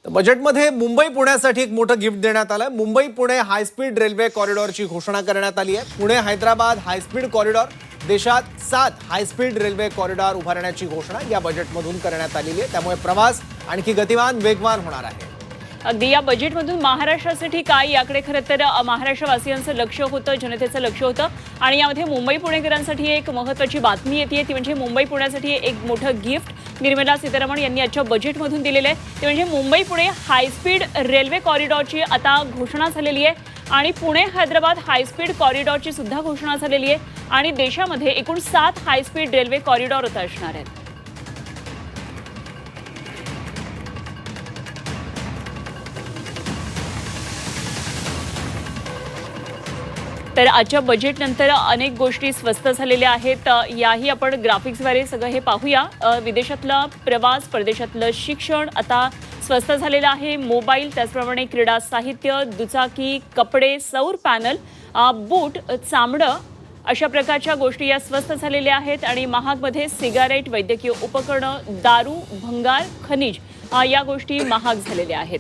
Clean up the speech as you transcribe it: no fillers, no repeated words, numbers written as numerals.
बजेटमध्ये मुंबई पुण्यासाठी एक मोठं गिफ्ट देण्यात आलंय। Mumbai Pune high speed railway कॉरिडॉरची घोषणा करण्यात आली आहे। Pune Hyderabad high speed corridor, देशात 7 हाय स्पीड रेल्वे कॉरिडॉर उभारण्याची घोषणा या बजेटमधून करण्यात आलेली आहे। त्यामुळे प्रवास आणखी गतिमान वेगवान होणार आहे। अगदी या बजेटमधून महाराष्ट्रासाठी काय, याकडे खरं तर महाराष्ट्रवासियांचं लक्ष होतं, जनतेचं लक्ष होतं आणि यामध्ये मुंबई पुणेकरांसाठी एक महत्त्वाची बातमी येते, ती म्हणजे मुंबई पुण्यासाठी एक मोठं गिफ्ट निर्मला सीतारामन यांनी आजच्या बजेटमधून दिलेलं आहे। ते म्हणजे Mumbai Pune high speed railway कॉरिडॉरची आता घोषणा झालेली आहे आणि पुणे हैदराबाद हाय स्पीड कॉरिडॉरची सुद्धा घोषणा झालेली आहे आणि देशामध्ये एकूण 7 हाय स्पीड रेल्वे कॉरिडॉर आता असणार आहेत। तर आजच्या बजेटनंतर अनेक गोष्टी स्वस्त झालेल्या आहेत, याही आपण ग्राफिक्सद्वारे सगळं हे पाहूया। विदेशातला प्रवास, परदेशातलं शिक्षण आता स्वस्त झालेलं आहे। मोबाईल, त्याचप्रमाणे क्रीडा साहित्य, दुचाकी, कपडे, सौर पॅनल, बूट, चामडं अशा प्रकारच्या गोष्टी या स्वस्त झालेल्या आहेत आणि महागमध्ये सिगारेट, वैद्यकीय उपकरणं, दारू, भंगार, खनिज या गोष्टी महाग झालेल्या आहेत।